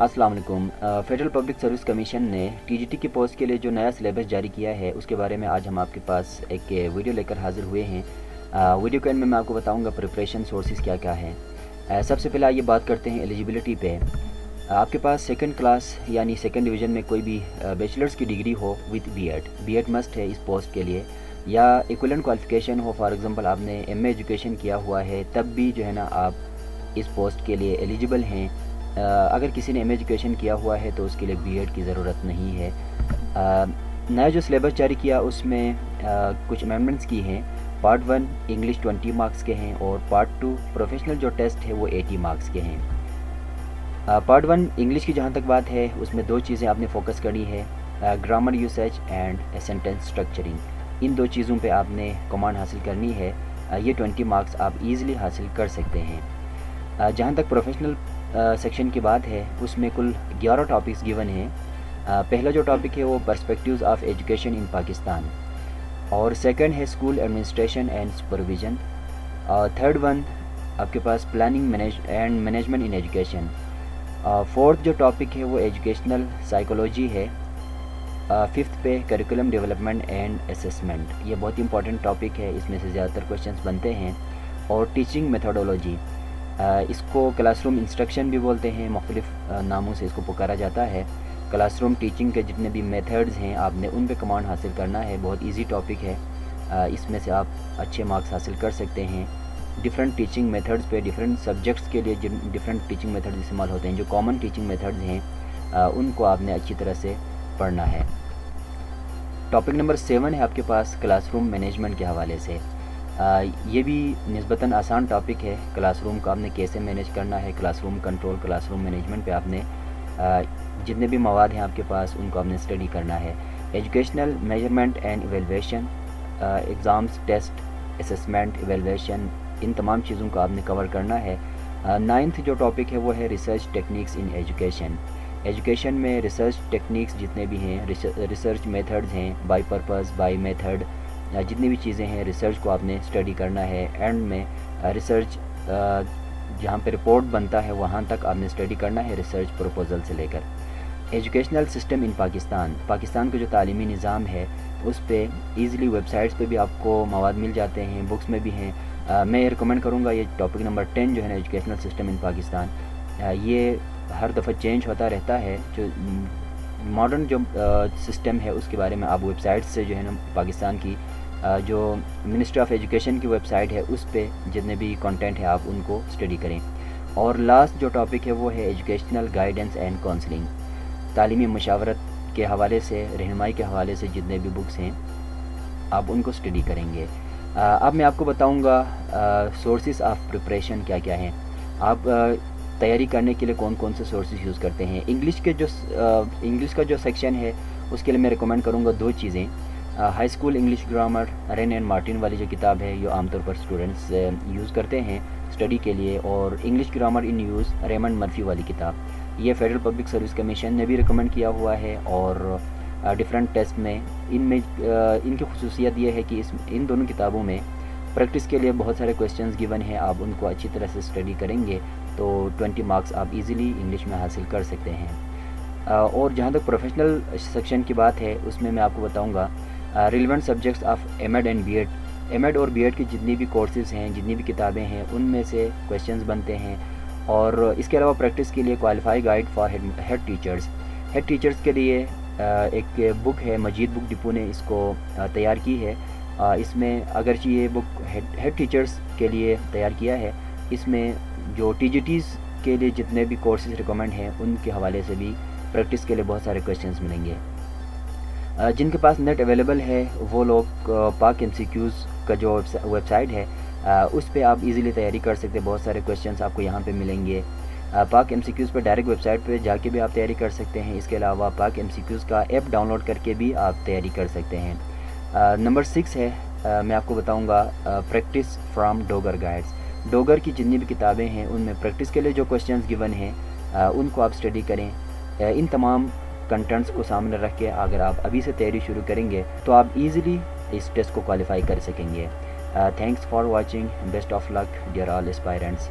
अस्सलाम वालेकुम। Federal public service commission ने टीजीटी की पोस्ट के लिए जो नया सिलेबस जारी किया है उसके बारे में आज हम आपके पास एक वीडियो लेकर हाज़िर हुए हैं। वीडियो के एंड में मैं आपको बताऊंगा प्रिपरेशन सोर्सेज क्या क्या हैं। सबसे पहले आइए बात करते हैं एलिजिबिलिटी पे। आपके पास सेकंड क्लास यानी सेकंड डिवीज़न में कोई भी बैचलर्स की डिग्री हो विद बीएड मस्ट है इस पोस्ट के लिए, या इक्विवेलेंट क्वालिफिकेशन हो। फॉर एग्ज़ाम्पल आपने एमए एजुकेशन किया हुआ है तब भी जो है ना आप इस पोस्ट के लिए एलिजिबल हैं। अगर किसी ने एम एजुकेशन किया हुआ है तो उसके लिए बीएड की ज़रूरत नहीं है। नया जो सिलेबस जारी किया उसमें कुछ अमेंडमेंट्स की हैं। पार्ट 1 इंग्लिश 20 मार्क्स के हैं और पार्ट 2 प्रोफेशनल जो टेस्ट है वो 80 मार्क्स के हैं। पार्ट 1 इंग्लिश की जहाँ तक बात है उसमें दो चीज़ें आपने फोकस करनी है, grammar usage and sentence structuring. इन दो चीज़ों पे आपने कमांड हासिल करनी है। ये 20 मार्क्स आप ईज़िली हासिल कर सकते हैं। जहाँ तक प्रोफेशनल सेक्शन की बात है उसमें कुल 11 टॉपिक्स गिवन हैं। पहला जो टॉपिक है वो perspectives of education in Pakistan, और सेकंड है स्कूल एडमिनिस्ट्रेशन एंड सुपरविज़न, और थर्ड वन आपके पास planning management in education. Fourth जो टॉपिक है वो एजुकेशनल साइकोलॉजी है। फिफ्थ पे करिकुलम डेवलपमेंट एंड असेसमेंट, ये बहुत इंपॉर्टेंट टॉपिक है, इसमें से ज़्यादातर क्वेश्चंस बनते हैं। और टीचिंग मेथोडोलॉजी, इसको क्लासरूम इंस्ट्रक्शन भी बोलते हैं, मुख्तलिफ नामों से इसको पुकारा जाता है। क्लासरूम टीचिंग के जितने भी मेथड्स हैं आपने उन पे कमांड हासिल करना है। बहुत इजी टॉपिक है, इसमें से आप अच्छे मार्क्स हासिल कर सकते हैं। डिफरेंट टीचिंग मेथड्स पे डिफरेंट सब्जेक्ट्स के लिए डिफरेंट टीचिंग मेथड्स इस्तेमाल होते हैं। जो कॉमन टीचिंग मेथड्स हैं उनको आपने अच्छी तरह से पढ़ना है। टॉपिक नंबर 7 है आपके पास क्लासरूम मैनेजमेंट के हवाले से। ये भी निस्बतन आसान टॉपिक है। क्लासरूम को आपने कैसे मैनेज करना है, क्लासरूम कंट्रोल, क्लासरूम मैनेजमेंट पे आपने जितने भी मवाद हैं आपके पास उनको आपने स्टडी करना है। Educational measurement and evaluation, exams, test, assessment, evaluation, इन तमाम चीज़ों को आपने कवर करना है। 9th जो टॉपिक है वो है research techniques in education. Education में रिसर्च टेक्निक्स जितने भी हैं, रिसर्च मेथड्स हैं, बाई पर्पज़, बाई मेथड, जितनी भी चीज़ें हैं रिसर्च को आपने स्टडी करना है। एंड में रिसर्च जहाँ पे रिपोर्ट बनता है वहाँ तक आपने स्टडी करना है, रिसर्च प्रपोजल से लेकर। एजुकेशनल सिस्टम इन पाकिस्तान का जो तालीमी निज़ाम है उस पे ईज़िली वेबसाइट्स पे भी आपको मवाद मिल जाते हैं, बुक्स में भी हैं। मैं रिकमेंड करूँगा ये टॉपिक नंबर 10 जो है ना, एजुकेशनल सिस्टम इन पाकिस्तान, ये हर दफ़ा चेंज होता रहता है। जो मॉडर्न जो सिस्टम है उसके बारे में आप वेबसाइट से जो है ना पाकिस्तान की जो मिनिस्ट्री ऑफ एजुकेशन की वेबसाइट है उस पे जितने भी कंटेंट है आप उनको स्टडी करें। और लास्ट जो टॉपिक है वो है एजुकेशनल गाइडेंस एंड काउंसलिंग। तालीमी मशावरत के हवाले से, रहनुमाई के हवाले से जितने भी बुक्स हैं आप उनको स्टडी करेंगे। अब मैं आपको बताऊंगा सोर्सेज ऑफ प्रिपरेशन क्या क्या हैं। आप तैयारी करने के लिए कौन कौन से सोर्सेज यूज़ करते हैं। इंग्लिश का जो सेक्शन है उसके लिए मैं रिकमेंड करूँगा दो चीज़ें। High school English grammar, rain and Martin वाली जो किताब है ये आमतौर पर स्टूडेंट्स यूज़ करते हैं स्टडी के लिए, और इंग्लिश ग्रामर इन यूज़ रेमंड मर्फी वाली किताब, ये फेडरल पब्लिक सर्विस कमीशन ने भी रिकमेंड किया हुआ है। और डिफरेंट टेस्ट में इनमें इनकी खुसूसियत ये है कि इन दोनों किताबों में प्रैक्टिस के लिए बहुत सारे क्वेश्चंस गिवन हैं। आप उनको अच्छी तरह से स्टडी करेंगे तो 20 मार्क्स आप इजीली इंग्लिश में हासिल कर सकते हैं। और जहाँ तक प्रोफेशनल सेक्शन की बात है उसमें मैं आपको बताऊँगा relevant subjects of MEd and BEd. MEd और बीएड की जितनी भी कोर्सेज़ हैं, जितनी भी किताबें हैं उनमें से क्वेश्चंस बनते हैं। और इसके अलावा प्रैक्टिस के लिए qualify guide for head teachers के लिए एक बुक है, मजीद बुक डिपो ने इसको तैयार की है। इसमें अगरचे ये बुक हेड टीचर्स के लिए तैयार किया है, इसमें जो टीजीटीज़ के लिए जितने भी कोर्सेज़ रिकमेंड हैं उनके हवाले से भी प्रैक्टिस के लिए बहुत सारे क्वेश्चंस मिलेंगे। जिनके पास नेट अवेलेबल है वो लोग पाक एमसीक्यूज़ का जो वेबसाइट है उस पे आप इजीली तैयारी कर सकते हैं। बहुत सारे क्वेश्चंस आपको यहाँ पे मिलेंगे। पाक एमसीक्यूज़ पे डायरेक्ट वेबसाइट पे जाके भी आप तैयारी कर सकते हैं। इसके अलावा पाक एमसीक्यूज़ का ऐप डाउनलोड करके भी आप तैयारी कर सकते हैं। नंबर 6 है, मैं आपको बताऊँगा practice from Dogar guides. Dogar की जितनी भी किताबें हैं उनमें प्रैक्टिस के लिए जो क्वेश्चंस गिवन हैं उनको आप स्टडी करें। इन तमाम कंटेंट्स को सामने रख के अगर आप अभी से तैयारी शुरू करेंगे तो आप इजीली इस टेस्ट को क्वालिफाई कर सकेंगे। Thanks for watching, best of luck dear all aspirants.